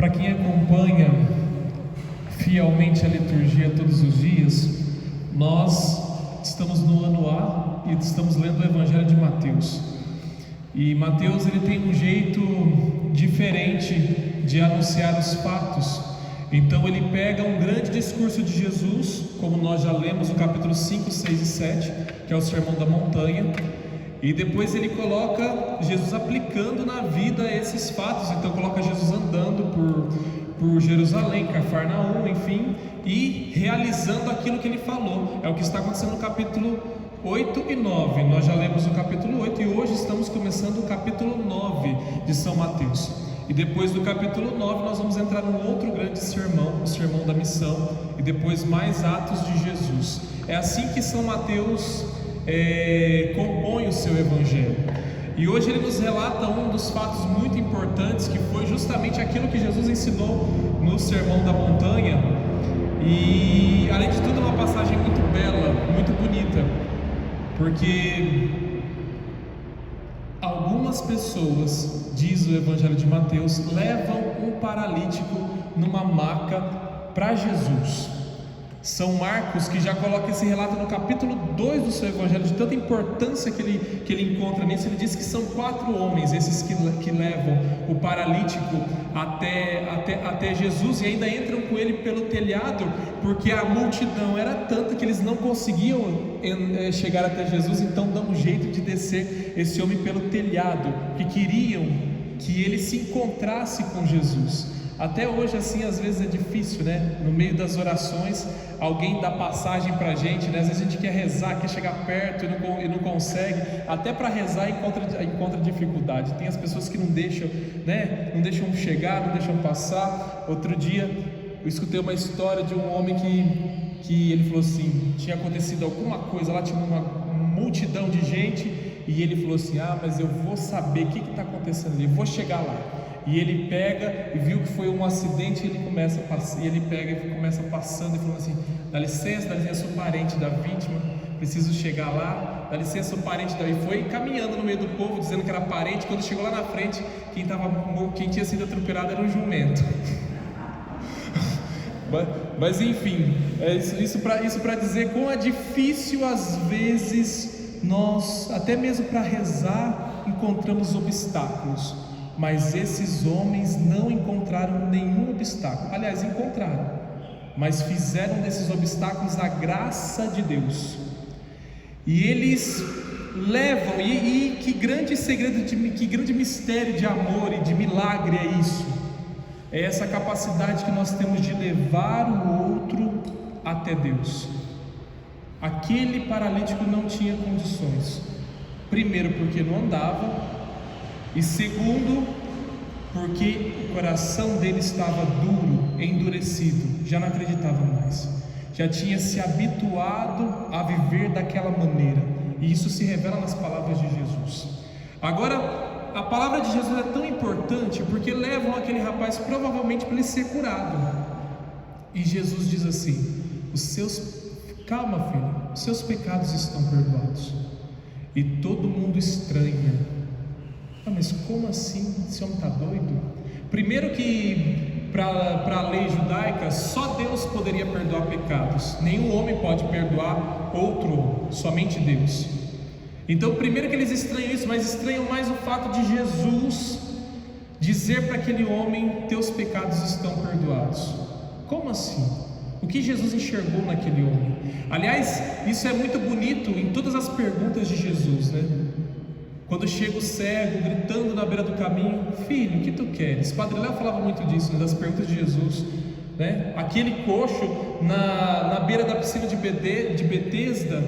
Para quem acompanha fielmente a liturgia todos os dias, nós estamos no ano A e estamos lendo o Evangelho de Mateus. E Mateus ele tem um jeito diferente de anunciar os fatos. Então ele pega um grande discurso de Jesus, como nós já lemos no capítulo 5, 6 e 7, que é o Sermão da Montanha, e depois ele coloca Jesus aplicando na vida esses fatos. Então coloca Jesus andando por Jerusalém, Cafarnaum, enfim, e realizando aquilo que ele falou. É o que está acontecendo no capítulo 8 e 9. Nós já lemos o capítulo 8 e hoje estamos começando o capítulo 9 de São Mateus. E depois do capítulo 9 nós vamos entrar num outro grande sermão, o Sermão da Missão, e depois mais atos de Jesus. É assim que São Mateus compõe o seu Evangelho. E hoje ele nos relata um dos fatos muito importantes, que foi justamente aquilo que Jesus ensinou no Sermão da Montanha. E além de tudo é uma passagem muito bela, muito bonita, porque algumas pessoas, diz o Evangelho de Mateus, levam um paralítico numa maca para Jesus. São Marcos, que já coloca esse relato no capítulo 2 do seu Evangelho, de tanta importância que ele encontra nisso. Ele diz que são 4 homens, esses que levam o paralítico até Jesus, e ainda entram com ele pelo telhado, porque a multidão era tanta que eles não conseguiam chegar até Jesus. Então dão um jeito de descer esse homem pelo telhado, que queriam que ele se encontrasse com Jesus. Até hoje assim às vezes é difícil, né? No meio das orações alguém dá passagem para a gente, né? Às vezes a gente quer rezar, quer chegar perto e não consegue. Até para rezar encontra dificuldade. Tem as pessoas que não deixam, né? Não deixam chegar, não deixam passar. Outro dia eu escutei uma história de um homem que ele falou assim, tinha acontecido alguma coisa lá, tinha uma multidão de gente, e ele falou assim: mas eu vou saber o que está acontecendo ali, eu vou chegar lá. E ele pega e viu que foi um acidente, e ele começa a passar, e ele pega e começa passando e falando assim: dá licença, sou parente da vítima, preciso chegar lá, dá licença, sou parente da... E foi caminhando no meio do povo, dizendo que era parente. Quando chegou lá na frente, quem tinha sido atropelado era um jumento. Mas enfim, isso para dizer quão é difícil às vezes nós, até mesmo para rezar, encontramos obstáculos. Mas esses homens não encontraram nenhum obstáculo. Aliás, encontraram, mas fizeram desses obstáculos a graça de Deus. E eles levam, e que grande segredo, que grande mistério de amor e de milagre é isso. É essa capacidade que nós temos de levar o outro até Deus. Aquele paralítico não tinha condições. Primeiro, porque não andava. E segundo, porque o coração dele estava duro, endurecido, já não acreditava mais, já tinha se habituado a viver daquela maneira. E isso se revela nas palavras de Jesus. Agora, a palavra de Jesus é tão importante porque levam aquele rapaz provavelmente para ele ser curado. E Jesus diz assim: calma, filho, os seus pecados estão perdoados. E todo mundo estranha. Mas como assim? Esse homem está doido? Primeiro que para a lei judaica só Deus poderia perdoar pecados. Nenhum homem pode perdoar outro homem, somente Deus. Então primeiro que eles estranham isso, mas estranham mais o fato de Jesus dizer para aquele homem: teus pecados estão perdoados. Como assim? O que Jesus enxergou naquele homem? Aliás, isso é muito bonito em todas as perguntas de Jesus, né? Quando chega o cego gritando na beira do caminho: filho, o que tu queres? Padre Léo falava muito disso, né, das perguntas de Jesus, né? Aquele coxo na beira da piscina de Betesda: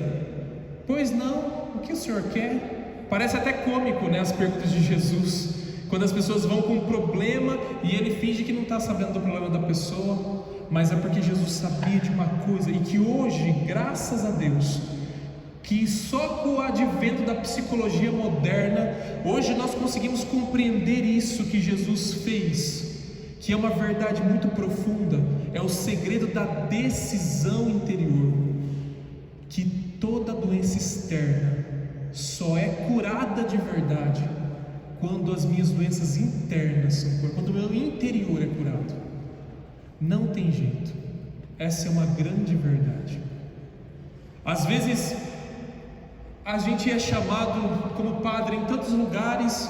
pois não, o que o senhor quer? Parece até cômico, né, as perguntas de Jesus, quando as pessoas vão com um problema e ele finge que não está sabendo do problema da pessoa. Mas é porque Jesus sabia de uma coisa, e que hoje, graças a Deus, que só com o advento da psicologia moderna, hoje nós conseguimos compreender isso que Jesus fez, que é uma verdade muito profunda. É o segredo da decisão interior, que toda doença externa só é curada de verdade quando as minhas doenças internas são curadas, quando o meu interior é curado. Não tem jeito. Essa é uma grande verdade. Às vezes a gente é chamado como padre em tantos lugares,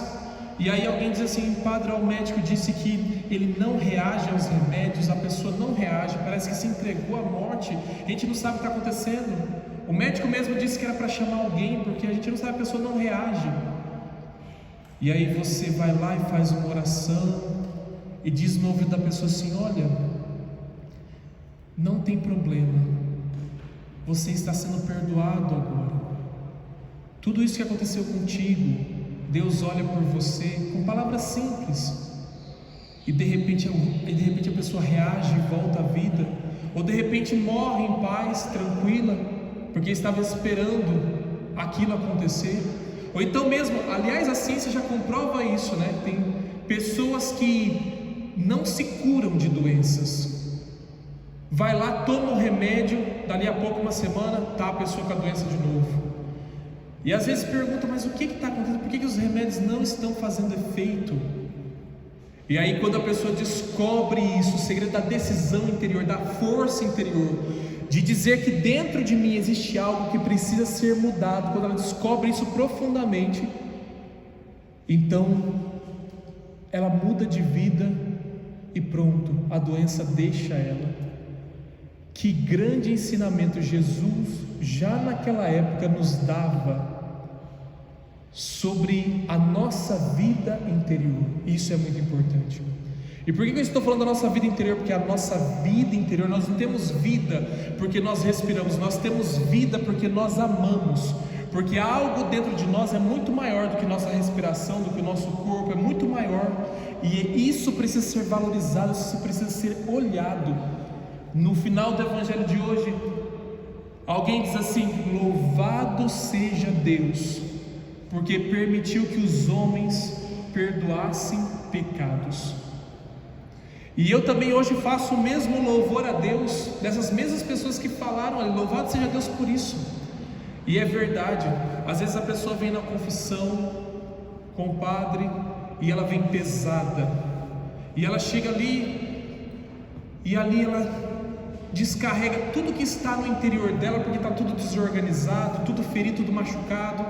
e aí alguém diz assim: padre, o médico disse que ele não reage aos remédios, a pessoa não reage, parece que se entregou à morte, a gente não sabe o que está acontecendo. O médico mesmo disse que era para chamar alguém, porque a gente não sabe, a pessoa não reage. E aí você vai lá e faz uma oração e diz no ouvido da pessoa assim: olha, não tem problema, você está sendo perdoado agora. Tudo isso que aconteceu contigo, Deus olha por você, com palavras simples. E de repente a pessoa reage e volta à vida. Ou de repente morre em paz, tranquila, porque estava esperando aquilo acontecer. Ou então mesmo, aliás, a ciência já comprova isso, né? Tem pessoas que não se curam de doenças. Vai lá, toma o remédio, dali a pouco, uma semana, tá a pessoa com a doença de novo. E às vezes pergunta: mas o que está acontecendo? Por que os remédios não estão fazendo efeito? E aí quando a pessoa descobre isso, o segredo da decisão interior, da força interior, de dizer que dentro de mim existe algo que precisa ser mudado, quando ela descobre isso profundamente, então ela muda de vida e pronto, a doença deixa ela. Que grande ensinamento Jesus já naquela época nos dava sobre a nossa vida interior. Isso é muito importante. E por que eu estou falando da nossa vida interior? Porque a nossa vida interior, nós não temos vida porque nós respiramos, nós temos vida porque nós amamos, porque algo dentro de nós é muito maior do que nossa respiração, do que o nosso corpo, é muito maior, e isso precisa ser valorizado, isso precisa ser olhado. No final do evangelho de hoje, alguém diz assim: louvado seja Deus, porque permitiu que os homens perdoassem pecados. E eu também hoje faço o mesmo louvor a Deus, dessas mesmas pessoas que falaram: olha, louvado seja Deus por isso. E é verdade, às vezes a pessoa vem na confissão com o padre e ela vem pesada, e ela chega ali, e ali ela descarrega tudo que está no interior dela, porque está tudo desorganizado, tudo ferido, tudo machucado.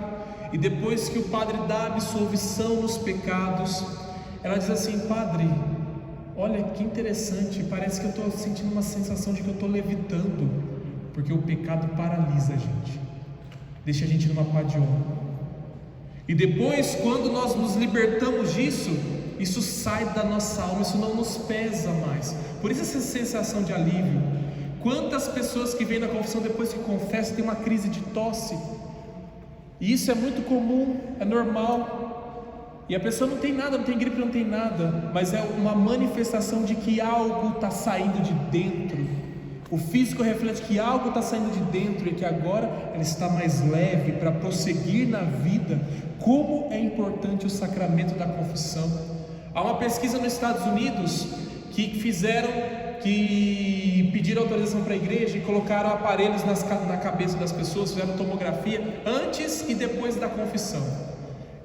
E depois que o padre dá a absolvição nos pecados, ela diz assim: padre, olha que interessante, parece que eu estou sentindo uma sensação de que eu estou levitando, porque o pecado paralisa a gente, deixa a gente numa pá de honra. E depois, quando nós nos libertamos disso, isso sai da nossa alma, isso não nos pesa mais. Por isso essa sensação de alívio. Quantas pessoas que vêm na confissão depois que confessam têm uma crise de tosse? E isso é muito comum, é normal. E a pessoa não tem nada, não tem gripe, não tem nada, mas é uma manifestação de que algo está saindo de dentro. O físico reflete que algo está saindo de dentro e que agora ela está mais leve para prosseguir na vida. Como é importante o sacramento da confissão. Há uma pesquisa nos Estados Unidos que pediram autorização para a igreja e colocaram aparelhos na cabeça das pessoas, fizeram tomografia antes e depois da confissão.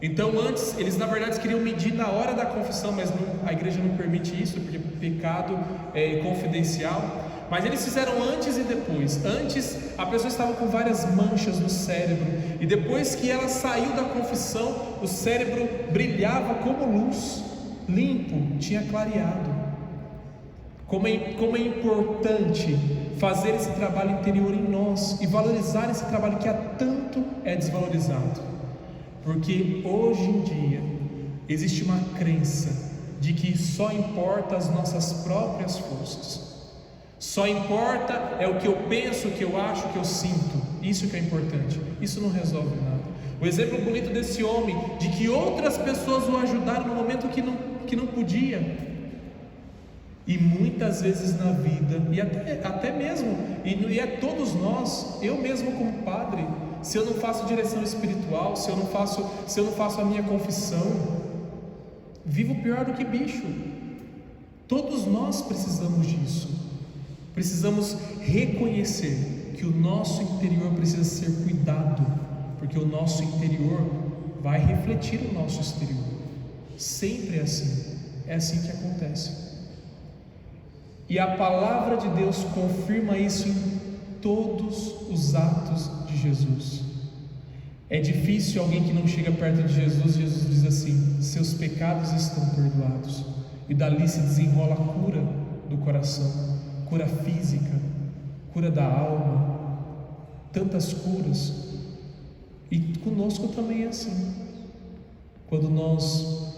Então antes, eles na verdade queriam medir na hora da confissão, mas a igreja não permite isso, porque pecado é confidencial. Mas eles fizeram antes e depois. Antes a pessoa estava com várias manchas no cérebro, e depois que ela saiu da confissão, o cérebro brilhava como luz, limpo, tinha clareado. Como é importante fazer esse trabalho interior em nós e valorizar esse trabalho que há tanto é desvalorizado. Porque hoje em dia existe uma crença de que só importa as nossas próprias forças. Só importa é o que eu penso, o que eu acho, o que eu sinto. Isso que é importante. Isso não resolve nada. O exemplo bonito desse homem, de que outras pessoas o ajudaram no momento que não podia. E muitas vezes na vida, e até mesmo, e é todos nós, eu mesmo como padre, se eu não faço direção espiritual, se eu não faço a minha confissão, vivo pior do que bicho. Todos nós precisamos disso. Precisamos reconhecer que o nosso interior precisa ser cuidado, porque o nosso interior vai refletir o nosso exterior. Sempre é assim que acontece. E a palavra de Deus confirma isso em todos os atos de Jesus. É difícil alguém que não chega perto de Jesus. Jesus diz assim: seus pecados estão perdoados. E dali se desenrola a cura do coração, cura física, cura da alma, tantas curas. E conosco também é assim. Quando nós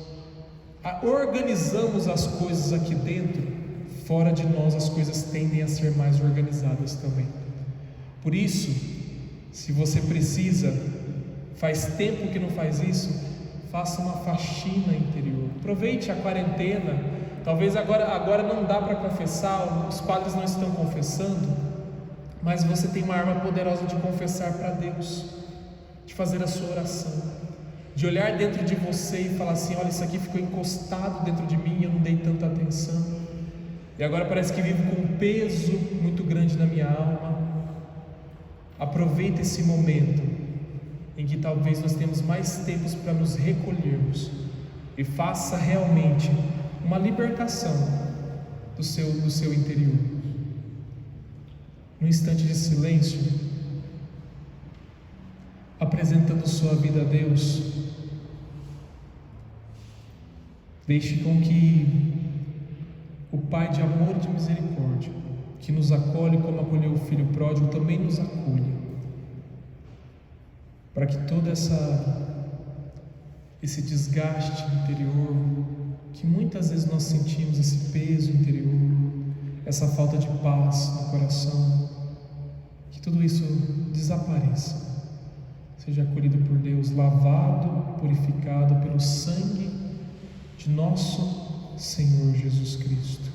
organizamos as coisas aqui dentro, fora de nós as coisas tendem a ser mais organizadas também. Por isso, se você precisa, faz tempo que não faz isso, faça uma faxina interior. Aproveite a quarentena. Talvez agora não dá para confessar, os padres não estão confessando, mas você tem uma arma poderosa de confessar para Deus, de fazer a sua oração, de olhar dentro de você e falar assim: olha, isso aqui ficou encostado dentro de mim, eu não dei tanta atenção, e agora parece que vivo com um peso muito grande na minha alma. Aproveita esse momento em que talvez nós temos mais tempos para nos recolhermos, e faça realmente uma libertação do seu interior. Num instante de silêncio, apresentando sua vida a Deus, deixe com que o Pai de amor e de misericórdia, que nos acolhe como acolheu o Filho pródigo, também nos acolha, para que todo esse desgaste interior, que muitas vezes nós sentimos, esse peso interior, essa falta de paz no coração, que tudo isso desapareça, seja acolhido por Deus, lavado, purificado pelo sangue de nosso Senhor Jesus Cristo.